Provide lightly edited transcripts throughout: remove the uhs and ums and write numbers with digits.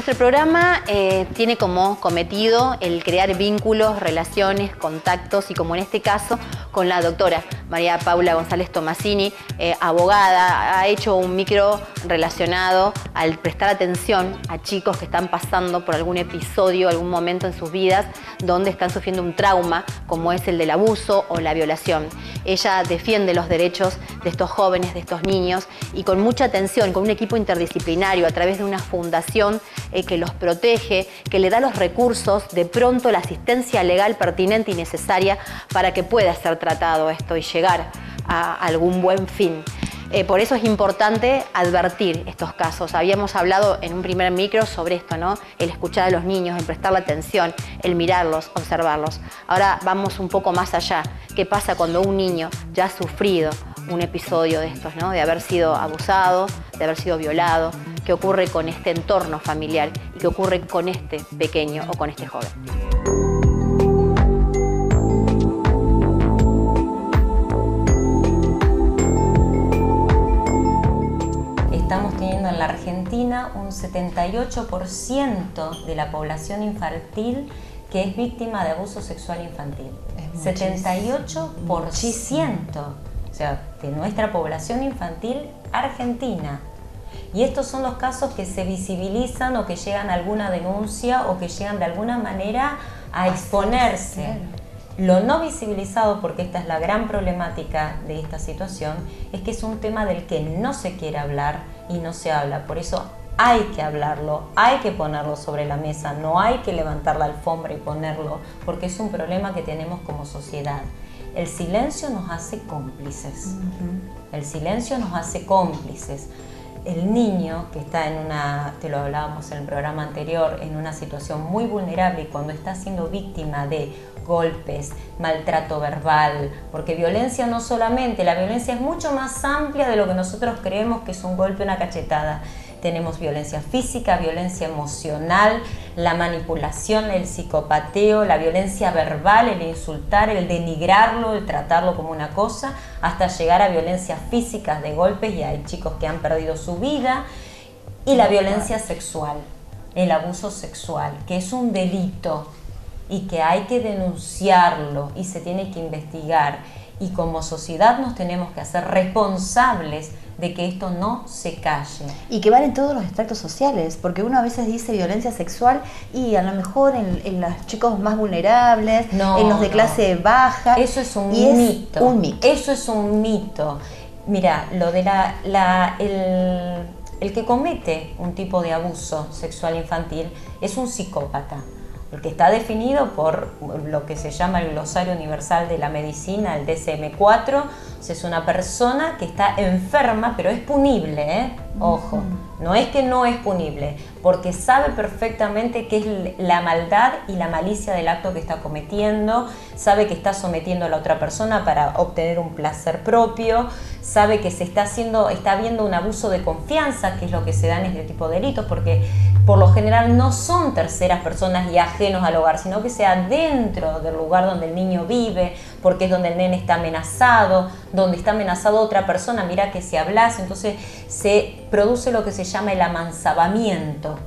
Nuestro programa tiene como cometido el crear vínculos, relaciones, contactos y, como en este caso, con la doctora María Paula González Tomasini, abogada. Ha hecho un micro relacionado al prestar atención a chicos que están pasando por algún episodio, algún momento en sus vidas donde están sufriendo un trauma, como es el del abuso o la violación. Ella defiende los derechos de estos jóvenes, de estos niños, y con mucha atención, con un equipo interdisciplinario, a través de una fundación que los protege, que le da los recursos, de pronto la asistencia legal pertinente y necesaria para que pueda ser tratado esto y llegar a algún buen fin. Por eso es importante advertir estos casos. Habíamos hablado en un primer micro sobre esto, ¿no? El escuchar a los niños, el prestarle atención, el mirarlos, observarlos. Ahora vamos un poco más allá. ¿Qué pasa cuando un niño ya ha sufrido un episodio de estos, ¿no? De haber sido abusado, de haber sido violado? ¿Qué ocurre con este entorno familiar y qué ocurre con este pequeño o con este joven? Estamos teniendo en la Argentina un 78% de la población infantil que es víctima de abuso sexual infantil. 78%, o sea, de nuestra población infantil argentina. Y estos son los casos que se visibilizan o que llegan a alguna denuncia o que llegan de alguna manera a exponerse. Lo no visibilizado, porque esta es la gran problemática de esta situación, es que es un tema del que no se quiere hablar y no se habla. Por eso hay que hablarlo, hay que ponerlo sobre la mesa, no hay que levantar la alfombra y ponerlo, porque es un problema que tenemos como sociedad. El silencio nos hace cómplices. El silencio nos hace cómplices. El niño que está en una, te lo hablábamos en el programa anterior, en una situación muy vulnerable y cuando está siendo víctima de golpes, maltrato verbal, porque violencia no solamente, la violencia es mucho más amplia de lo que nosotros creemos que es un golpe, una cachetada. Tenemos violencia física, violencia emocional, la manipulación, el psicopateo, la violencia verbal, el insultar, el denigrarlo, el tratarlo como una cosa, hasta llegar a violencias físicas de golpes, y hay chicos que han perdido su vida, y la violencia sexual, el abuso sexual, que es un delito y que hay que denunciarlo y se tiene que investigar, y como sociedad nos tenemos que hacer responsables de que esto no se calle. Y que van en todos los estratos sociales, porque uno a veces dice violencia sexual y a lo mejor en los chicos más vulnerables, en los de clase baja. Eso es un mito. Un mito. Eso es un mito. Mira, lo de el que comete un tipo de abuso sexual infantil es un psicópata. El que está definido por lo que se llama el Glosario Universal de la Medicina, el DSM-4, es una persona que está enferma, pero es punible, ¿eh? Ojo, no es que no es punible, porque sabe perfectamente qué es la maldad y la malicia del acto que está cometiendo, sabe que está sometiendo a la otra persona para obtener un placer propio, sabe que está habiendo un abuso de confianza, que es lo que se da en este tipo de delitos, porque por lo general no son terceras personas y ajenos al hogar, sino que sea dentro del lugar donde el niño vive, porque es donde el nene está amenazado, donde está amenazado otra persona. Mira que si hablas, entonces se produce lo que se llama el amansabamiento.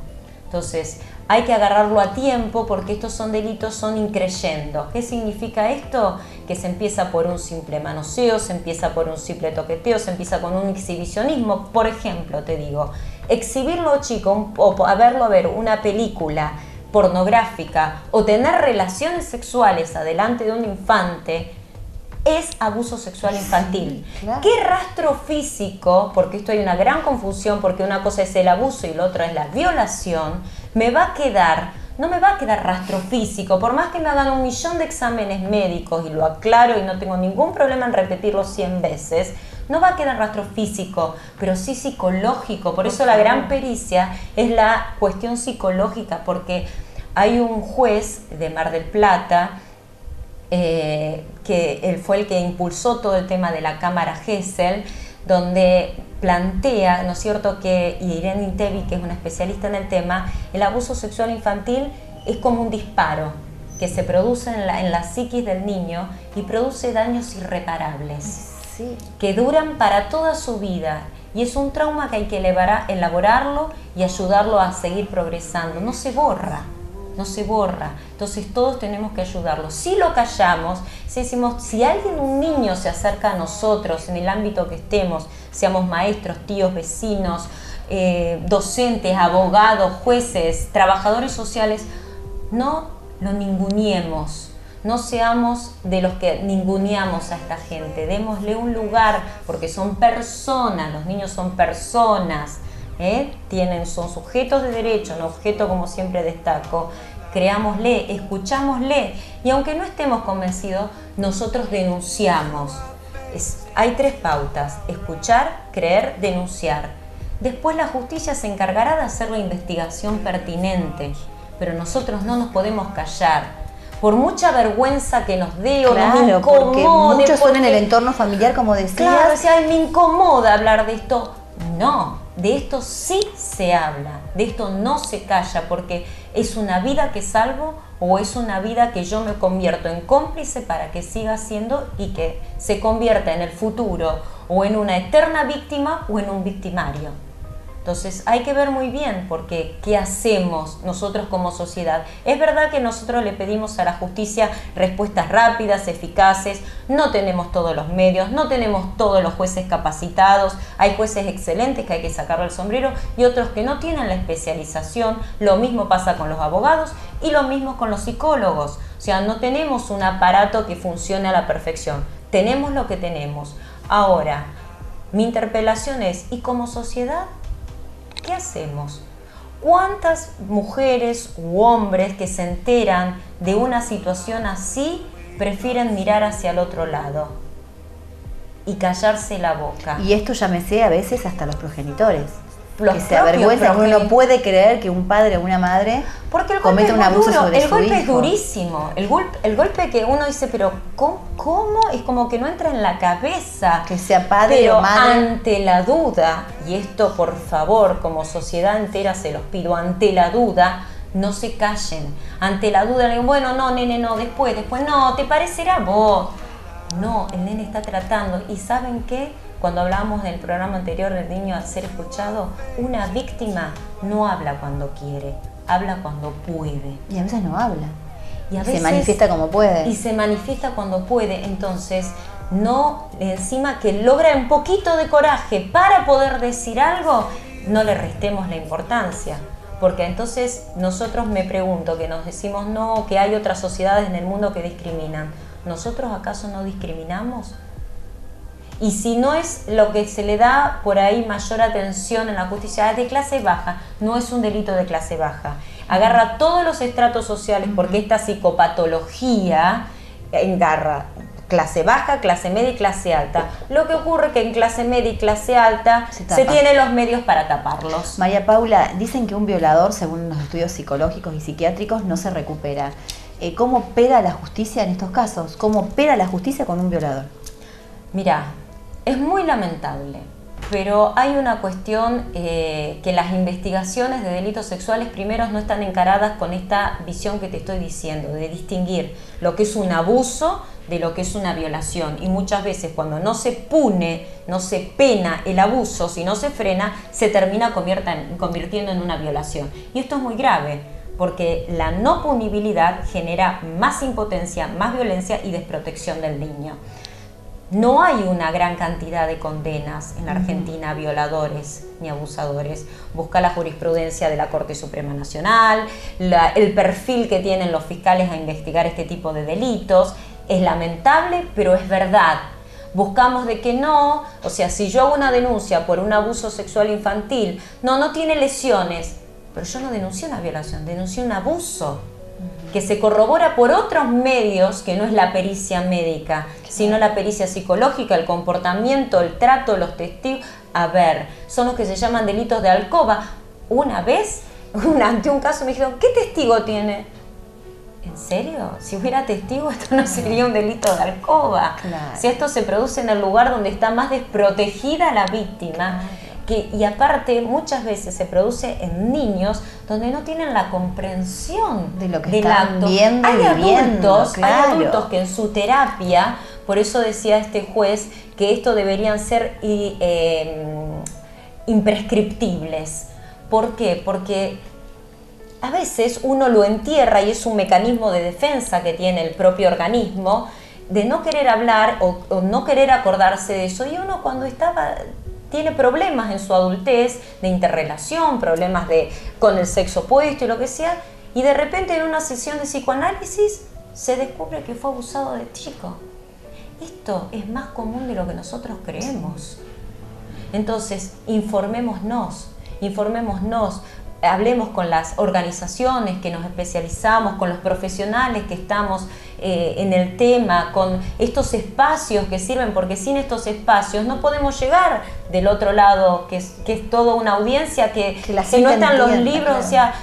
Entonces hay que agarrarlo a tiempo, porque estos son delitos, son increyendo. ¿Qué significa esto? Que se empieza por un simple manoseo, se empieza por un simple toqueteo, se empieza con un exhibicionismo. Por ejemplo, te digo, exhibirlo chico o verlo a ver una película pornográfica o tener relaciones sexuales adelante de un infante es abuso sexual infantil. Claro. ¿Qué rastro físico? Porque esto hay una gran confusión, porque una cosa es el abuso y la otra es la violación. Me va a quedar, no me va a quedar rastro físico, por más que me hagan 1.000.000 de exámenes médicos, y lo aclaro y no tengo ningún problema en repetirlo 100 veces, no va a quedar rastro físico, pero sí psicológico. Por eso la gran pericia es la cuestión psicológica, porque hay un juez de Mar del Plata, que él fue el que impulsó todo el tema de la cámara Gesell, donde plantea, ¿no es cierto?, que Irene Intevi, que es una especialista en el tema, el abuso sexual infantil es como un disparo que se produce en la psiquis del niño y produce daños irreparables. Sí. Que duran para toda su vida, Y es un trauma que hay que elaborarlo y ayudarlo a seguir progresando. No se borra, no se borra. Entonces todos tenemos que ayudarlo. Si lo callamos, si decimos, si un niño se acerca a nosotros en el ámbito que estemos, seamos maestros, tíos, vecinos, docentes, abogados, jueces, trabajadores sociales, no lo ninguneemos. No seamos de los que ninguneamos a esta gente, démosle un lugar, porque son personas, los niños son personas, son sujetos de derecho, no objeto, como siempre destaco. Creámosle, escuchámosle, y aunque no estemos convencidos, nosotros denunciamos. Hay 3 pautas: escuchar, creer, denunciar. Después la justicia se encargará de hacer la investigación pertinente, pero nosotros no nos podemos callar. Por mucha vergüenza que nos dé o nos incomode. Porque muchos son en el entorno familiar, como decías. Claro, o sea, me incomoda hablar de esto. No, de esto sí se habla, de esto no se calla, porque es una vida que salvo o es una vida que yo me convierto en cómplice para que siga siendo y que se convierta en el futuro o en una eterna víctima o en un victimario. Entonces hay que ver muy bien, porque ¿qué hacemos nosotros como sociedad? Es verdad que nosotros le pedimos a la justicia respuestas rápidas, eficaces, no tenemos todos los medios, no tenemos todos los jueces capacitados, hay jueces excelentes que hay que sacarle el sombrero y otros que no tienen la especialización, lo mismo pasa con los abogados y lo mismo con los psicólogos, o sea, no tenemos un aparato que funcione a la perfección, tenemos lo que tenemos. Ahora, mi interpelación es, ¿y como sociedad? ¿Qué hacemos? ¿Cuántas mujeres u hombres que se enteran de una situación así prefieren mirar hacia el otro lado y callarse la boca? Y esto llámese a veces hasta los progenitores. Que se avergüenza, uno no puede creer que un padre o una madre cometa un abuso sobre su hijo. El golpe es durísimo, el golpe que uno dice, pero ¿cómo? Es como que no entra en la cabeza. Que sea padre o madre. Ante la duda, y esto por favor, como sociedad entera se los pido, ante la duda, no se callen. Ante la duda, le digo, bueno, no, nene, no, después, no, te parecerá vos. No, el nene está tratando, y ¿saben qué? Cuando hablábamos del programa anterior del niño al ser escuchado, una víctima no habla cuando quiere, habla cuando puede. Y a veces no habla. Y a veces se manifiesta como puede. Y se manifiesta cuando puede. Entonces, no, encima que logra un poquito de coraje para poder decir algo, no le restemos la importancia. Porque entonces nosotros, me pregunto, que nos decimos no, que hay otras sociedades en el mundo que discriminan. ¿Nosotros acaso no discriminamos? Y si no es lo que se le da por ahí mayor atención en la justicia, es de clase baja, no es un delito de clase baja. Agarra todos los estratos sociales, porque esta psicopatología engarra clase baja, clase media y clase alta. Lo que ocurre es que en clase media y clase alta se tienen los medios para taparlos. María Paula, dicen que un violador, según los estudios psicológicos y psiquiátricos, no se recupera. ¿Cómo opera la justicia en estos casos? ¿Cómo opera la justicia con un violador? Mirá, es muy lamentable, pero hay una cuestión que las investigaciones de delitos sexuales primero no están encaradas con esta visión que te estoy diciendo, de distinguir lo que es un abuso de lo que es una violación. Y muchas veces cuando no se pune, no se pena el abuso, si no se frena, se termina convirtiendo en una violación. Y esto es muy grave, porque la no punibilidad genera más impotencia, más violencia y desprotección del niño. No hay una gran cantidad de condenas en la Argentina a violadores ni abusadores. Busca la jurisprudencia de la Corte Suprema Nacional, el perfil que tienen los fiscales a investigar este tipo de delitos. Es lamentable, pero es verdad. Buscamos de que no, o sea, si yo hago una denuncia por un abuso sexual infantil, no tiene lesiones, pero yo no denuncié una violación, denuncié un abuso que se corrobora por otros medios, que no es la pericia médica, sino la pericia psicológica, el comportamiento, el trato, los testigos. A ver, son los que se llaman delitos de alcoba. Una vez, ante un caso me dijeron, ¿qué testigo tiene? ¿En serio? Si hubiera testigo, esto no sería un delito de alcoba. Claro. Si esto se produce en el lugar donde está más desprotegida la víctima, y aparte muchas veces se produce en niños donde no tienen la comprensión de lo que del están acto. viendo y viviendo, Hay adultos que en su terapia, por eso decía este juez que esto deberían ser imprescriptibles. ¿Por qué? Porque a veces uno lo entierra y es un mecanismo de defensa que tiene el propio organismo de no querer hablar o no querer acordarse de eso. Y uno cuando tiene problemas en su adultez de interrelación, problemas con el sexo opuesto y lo que sea, y de repente en una sesión de psicoanálisis se descubre que fue abusado de chico. Esto es más común de lo que nosotros creemos. Entonces, informémonos, hablemos con las organizaciones que nos especializamos, con los profesionales que estamos en el tema, con estos espacios que sirven, porque sin estos espacios no podemos llegar del otro lado, que es toda una audiencia que si no están los libros, claro. O sea,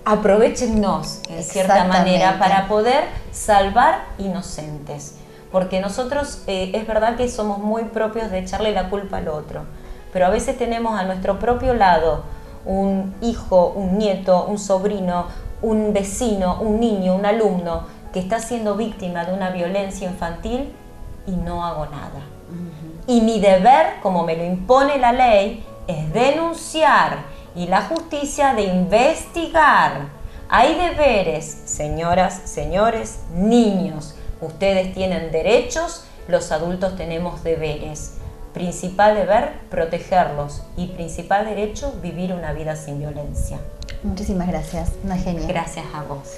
aprovéchennos en cierta manera para poder salvar inocentes. Porque nosotros es verdad que somos muy propios de echarle la culpa al otro, pero a veces tenemos a nuestro propio lado un hijo, un nieto, un sobrino, un vecino, un niño, un alumno que está siendo víctima de una violencia infantil y no hago nada. Y mi deber, como me lo impone la ley, es denunciar y la justicia de investigar. Hay deberes, señoras, señores, niños. Ustedes tienen derechos, los adultos tenemos deberes. Principal deber, protegerlos. Y principal derecho, vivir una vida sin violencia. Muchísimas gracias, una genia. Gracias a vos.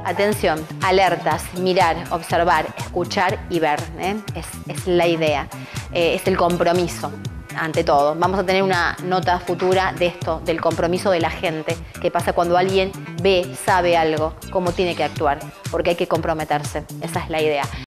Atención, alertas, mirar, observar, escuchar y ver. Es la idea, es el compromiso ante todo. Vamos a tener una nota futura de esto, del compromiso de la gente. ¿Qué pasa cuando alguien ve, sabe algo, cómo tiene que actuar? Porque hay que comprometerse, esa es la idea.